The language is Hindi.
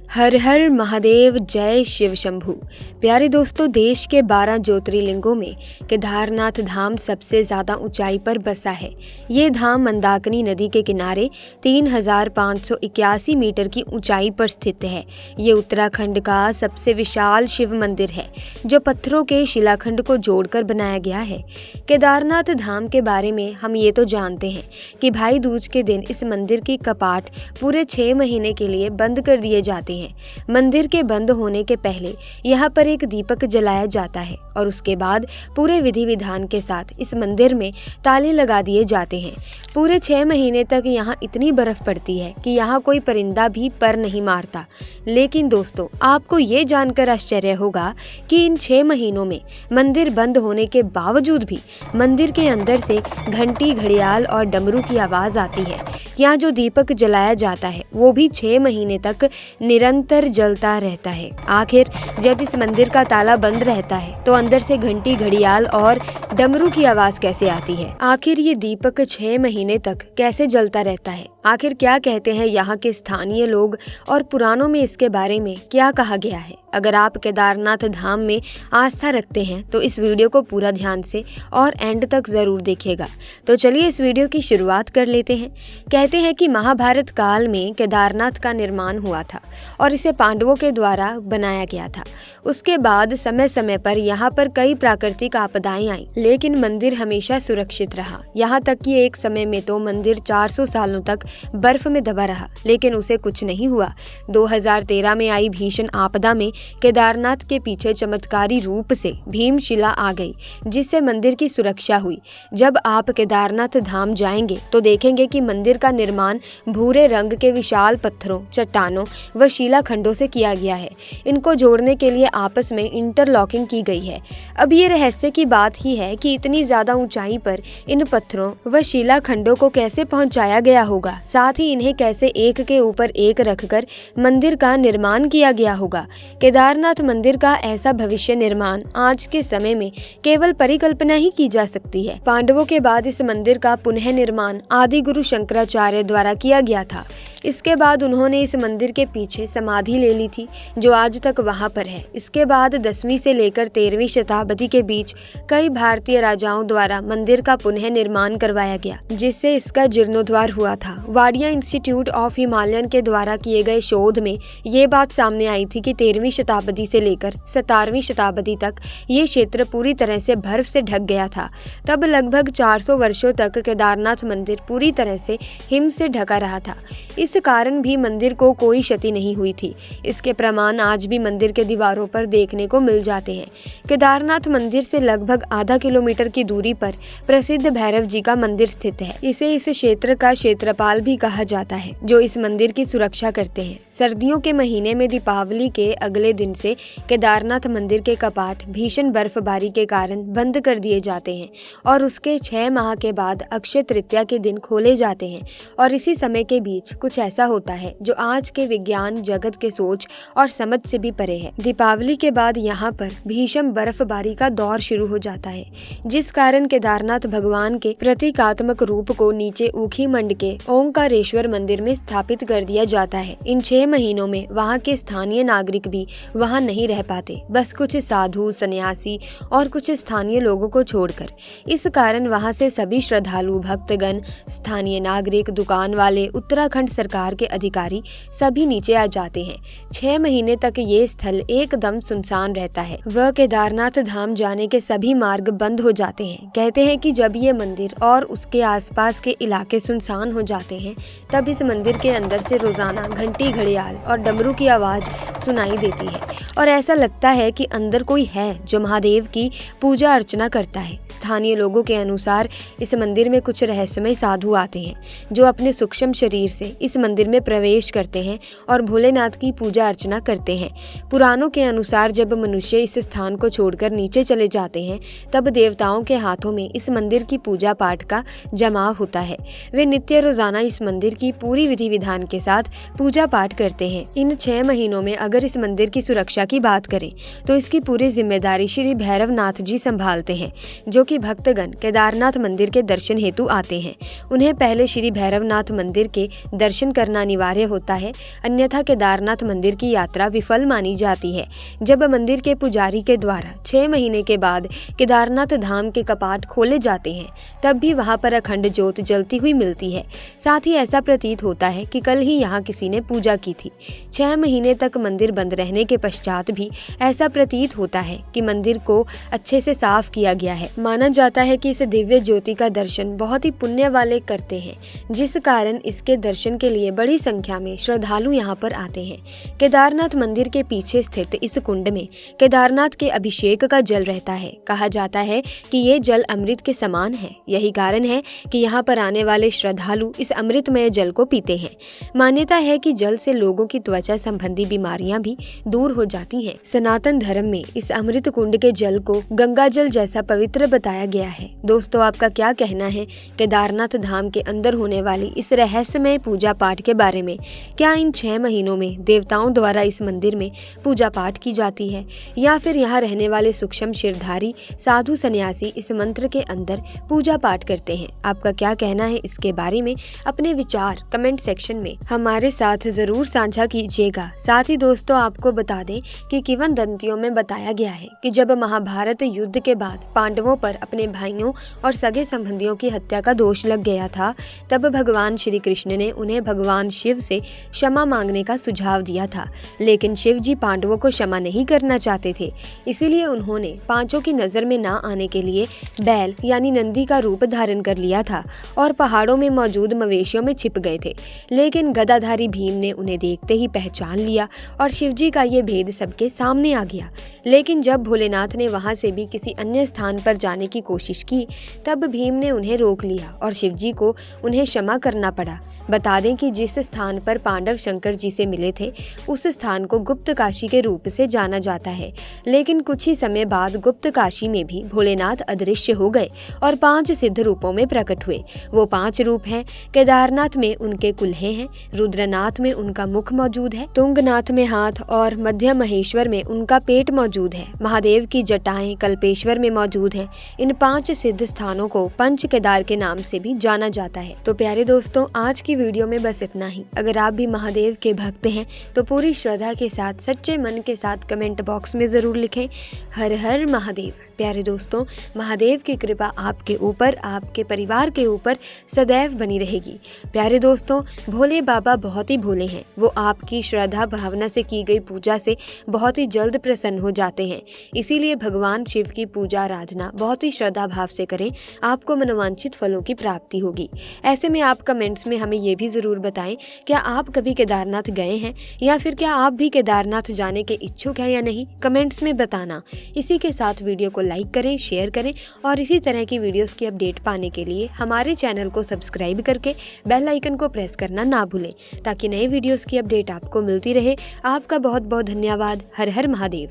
हर हर महादेव, जय शिव शंभू। प्यारे दोस्तों, देश के 12 ज्योतिर्लिंगों में केदारनाथ धाम सबसे ज़्यादा ऊंचाई पर बसा है। ये धाम मंदाकिनी नदी के किनारे 3581 मीटर की ऊंचाई पर स्थित है। ये उत्तराखंड का सबसे विशाल शिव मंदिर है, जो पत्थरों के शिलाखंड को जोड़कर बनाया गया है। केदारनाथ धाम के बारे में हम ये तो जानते हैं कि भाई दूज के दिन इस मंदिर की कपाट पूरे 6 महीने के लिए बंद कर दिए जाते हैं। मंदिर के बंद होने के पहले यहाँ पर एक दीपक जलाया जाता है और उसके बाद पूरे विधि विधान के साथ इस मंदिर में ताले लगा दिए जाते हैं। पूरे 6 महीने तक यहाँ इतनी बर्फ पड़ती है कि यहाँ कोई परिंदा भी पर नहीं मारता। लेकिन दोस्तों, आपको ये जानकर आश्चर्य होगा कि इन 6 महीनों में मंदिर बंद होने के बावजूद भी मंदिर के अंदर से घंटी, घड़ियाल और डमरू की आवाज़ आती है। यहाँ जो दीपक जलाया जाता है वो भी 6 महीने तक निरंतर जलता रहता है। आखिर जब इस मंदिर का ताला बंद रहता है तो अंदर से घंटी, घड़ियाल और डमरू की आवाज़ कैसे आती है? आखिर ये दीपक 6 महीने तक कैसे जलता रहता है? आखिर क्या कहते हैं यहाँ के स्थानीय लोग और पुराणों में इसके बारे में क्या कहा गया है? अगर आप केदारनाथ धाम में आस्था रखते हैं तो इस वीडियो को पूरा ध्यान से और एंड तक ज़रूर देखिएगा। तो चलिए इस वीडियो की शुरुआत कर लेते हैं। कहते हैं कि महाभारत काल में केदारनाथ का निर्माण हुआ था और इसे पांडवों के द्वारा बनाया गया था। उसके बाद समय समय पर यहाँ पर कई प्राकृतिक आपदाएं आईं, लेकिन मंदिर हमेशा सुरक्षित रहा। यहाँ तक कि एक समय में तो मंदिर 400 सालों तक बर्फ में दबा रहा, लेकिन उसे कुछ नहीं हुआ। 2013 में आई भीषण आपदा में केदारनाथ के पीछे चमत्कारी रूप से भीमशिला आ गई, जिससे मंदिर की सुरक्षा हुई। जब आप केदारनाथ धाम जाएंगे तो देखेंगे कि मंदिर का निर्माण भूरे रंग के विशाल पत्थरों, चट्टानों व शिलाखंडों से किया गया है। इनको जोड़ने के लिए आपस में इंटरलॉकिंग की गई है। अब ये रहस्य की बात ही है कि इतनी ज्यादा ऊंचाई पर इन पत्थरों व शिलाखंडों को कैसे पहुंचाया गया होगा, साथ ही इन्हें कैसे एक के ऊपर एक रखकर मंदिर का निर्माण किया गया होगा। केदारनाथ मंदिर का ऐसा भविष्य निर्माण आज के समय में केवल परिकल्पना ही की जा सकती है। पांडवों के बाद इस मंदिर का पुनः निर्माण आदि गुरु शंकराचार्य द्वारा किया गया था। इसके बाद उन्होंने इस मंदिर के पीछे समाधि ले ली थी, जो आज तक वहां पर है। इसके बाद 10वीं से लेकर 13वीं शताब्दी के बीच कई भारतीय राजाओं द्वारा मंदिर का पुनः निर्माण करवाया गया, जिससे इसका जीर्णोद्धार हुआ था। वाडिया इंस्टीट्यूट ऑफ हिमालयन के द्वारा किए गए शोध में ये बात सामने आई थी कि 13वीं शताब्दी से लेकर 17वीं शताब्दी तक ये क्षेत्र पूरी तरह से बर्फ से ढक गया था। तब लगभग 400 वर्षों तक केदारनाथ मंदिर पूरी तरह से हिम से ढका रहा था। इस कारण भी मंदिर को कोई क्षति नहीं हुई थी। इसके प्रमाण आज भी मंदिर के दीवारों पर देखने को मिल जाते हैं। केदारनाथ मंदिर से लगभग आधा किलोमीटर की दूरी पर प्रसिद्ध भैरव जी का मंदिर स्थित है। इसे इस क्षेत्र का क्षेत्रपाल भी कहा जाता है, जो इस मंदिर की सुरक्षा करते हैं। सर्दियों के महीने में दीपावली के अगले दिन से केदारनाथ मंदिर के कपाट भीषण बर्फबारी के कारण बंद कर दिए जाते हैं और उसके 6 माह के बाद अक्षय तृतीया के दिन खोले जाते हैं। और इसी समय के बीच कुछ ऐसा होता है जो आज के विज्ञान जगत के सोच और समझ से भी परे है। दीपावली के बाद यहाँ पर भीषण बर्फबारी का दौर शुरू हो जाता है, जिस कारण केदारनाथ भगवान के प्रतीकात्मक रूप को नीचे ऊखी मंड के ओंकारेश्वर मंदिर में स्थापित कर दिया जाता है। इन 6 महीनों में वहाँ के स्थानीय नागरिक भी वहाँ नहीं रह पाते, बस कुछ साधु, सन्यासी और कुछ स्थानीय लोगों को छोड़कर। इस कारण वहाँ से सभी श्रद्धालु, भक्तगण, स्थानीय नागरिक, दुकान वाले, उत्तराखंड सरकार के अधिकारी सभी नीचे आ जाते हैं। 6 महीने तक ये स्थल एकदम सुनसान रहता है। वह केदारनाथ धाम जाने के सभी मार्ग बंद हो जाते हैं। कहते हैं कि जब ये मंदिर और उसके आसपास के इलाके सुनसान हो जाते हैं, तब इस मंदिर के अंदर से रोजाना घंटी, घड़ियाल और डमरू की आवाज सुनाई देती है और ऐसा लगता है कि अंदर कोई है जो महादेव की पूजा अर्चना करता है। स्थानीय लोगों के अनुसार इस मंदिर में कुछ रहस्यमय साधु आते हैं, जो अपने सूक्ष्म शरीर से इस मंदिर में प्रवेश करते हैं और भोलेनाथ की पूजा अर्चना करते हैं। पुराणों के अनुसार जब मनुष्य इस स्थान को छोड़कर नीचे चले जाते हैं, तब देवताओं के हाथों में इस मंदिर की पूजा पाठ का जमाव होता है। वे नित्य रोजाना इस मंदिर की पूरी विधि विधान के साथ पूजा पाठ करते हैं। इन 6 महीनों में अगर इस मंदिर की सुरक्षा की बात करें तो इसकी पूरी जिम्मेदारी श्री भैरवनाथ जी संभालते हैं, जो कि भक्तगण केदारनाथ मंदिर के दर्शन हेतु आते हैं। उन्हें पहले श्री भैरवनाथ मंदिर के दर्शन दर्शन करना अनिवार्य होता है, अन्यथा केदारनाथ मंदिर की यात्रा विफल मानी जाती है। जब मंदिर के पुजारी के द्वारा 6 महीने के बाद केदारनाथ धाम के कपाट खोले जाते हैं, तब भी वहां पर अखंड ज्योत जलती हुई मिलती है। साथ ही ऐसा प्रतीत होता है कि कल ही यहाँ किसी ने पूजा की थी। 6 महीने तक मंदिर बंद रहने के पश्चात भी ऐसा प्रतीत होता है कि मंदिर को अच्छे से साफ किया गया है। माना जाता है कि इस दिव्य ज्योति का दर्शन बहुत ही पुण्य वाले करते हैं, जिस कारण इसके दर्शन के लिए बड़ी संख्या में श्रद्धालु यहाँ पर आते हैं। केदारनाथ मंदिर के पीछे स्थित इस कुंड में केदारनाथ के अभिषेक का जल रहता है। कहा जाता है कि ये जल अमृत के समान है। यही कारण है कि यहाँ पर आने वाले श्रद्धालु इस अमृतमय जल को पीते हैं। मान्यता है कि जल से लोगों की त्वचा संबंधी बीमारियां भी दूर हो जाती हैं। सनातन धर्म में इस अमृत कुंड के जल को गंगा जल जैसा पवित्र बताया गया है। दोस्तों, आपका क्या कहना है केदारनाथ धाम के अंदर होने वाली इस रहस्यमय पूजा पाठ के बारे में? क्या इन 6 महीनों में देवताओं द्वारा इस मंदिर में पूजा पाठ की जाती है, या फिर यहाँ रहने वाले सूक्ष्म शिरधारी साधु सन्यासी इस मंत्र के अंदर पूजा पाठ करते हैं? आपका क्या कहना है इसके बारे में? अपने विचार कमेंट सेक्शन में हमारे साथ जरूर साझा कीजिएगा। साथ ही दोस्तों, आपको बता दें कि किंवदंतियों में बताया गया है कि जब महाभारत युद्ध के बाद पांडवों पर अपने भाइयों और सगे संबंधियों की हत्या का दोष लग गया था, तब भगवान श्री कृष्ण ने उन्हें भगवान शिव से क्षमा मांगने का सुझाव दिया था। लेकिन शिव जी पांडवों को क्षमा नहीं करना चाहते थे, इसीलिए उन्होंने पांचों की नजर में ना आने के लिए बैल यानी नंदी का रूप धारण कर लिया था और पहाड़ों में मौजूद मवेशियों में छिप गए थे। लेकिन गदाधारी भीम ने उन्हें देखते ही पहचान लिया और शिव जी का ये भेद सबके सामने आ गया। लेकिन जब भोलेनाथ ने वहां से भी किसी अन्य स्थान पर जाने की कोशिश की, तब भीम ने उन्हें रोक लिया और शिव जी को उन्हें क्षमा करना पड़ा। बता दें कि जिस स्थान पर पांडव शंकर जी से मिले थे, उस स्थान को गुप्त काशी के रूप से जाना जाता है। लेकिन कुछ ही समय बाद गुप्त काशी में भी भोलेनाथ अदृश्य हो गए और 5 सिद्ध रूपों में प्रकट हुए। वो 5 रूप हैं। केदारनाथ में उनके कुल्हे हैं, रुद्रनाथ में उनका मुख मौजूद है, तुंगनाथ में हाथ और मध्य महेश्वर में उनका पेट मौजूद है। महादेव की जटाएं कल्पेश्वर में मौजूद हैं। इन 5 सिद्ध स्थानों को पंच केदार के नाम से भी जाना जाता है। तो प्यारे दोस्तों, आज की वीडियो में बस इतना ही। अगर आप भी महादेव के भक्त हैं तो पूरी श्रद्धा के साथ सच्चे मन के साथ कमेंट बॉक्स में जरूर लिखें, हर हर महादेव। प्यारे दोस्तों, महादेव की कृपा आपके ऊपर, आपके परिवार के ऊपर सदैव बनी रहेगी। प्यारे दोस्तों, भोले बाबा बहुत ही भोले हैं। वो आपकी श्रद्धा भावना से की गई पूजा से बहुत ही जल्द प्रसन्न हो जाते हैं। इसीलिए भगवान शिव की पूजा आराधना बहुत ही श्रद्धा भाव से करें, आपको मनोवांछित फलों की प्राप्ति होगी। ऐसे में आप कमेंट्स में हमें ये भी जरूर बताएं, क्या आप कभी केदारनाथ गए हैं, या फिर क्या आप भी केदारनाथ जाने के इच्छुक हैं या नहीं, कमेंट्स में बताना। इसी के साथ वीडियो को लाइक करें, शेयर करें और इसी तरह की वीडियोस की अपडेट पाने के लिए हमारे चैनल को सब्सक्राइब करके बेल आइकन को प्रेस करना ना भूलें, ताकि नए वीडियोस की अपडेट आपको मिलती रहे। आपका बहुत बहुत धन्यवाद। हर हर महादेव।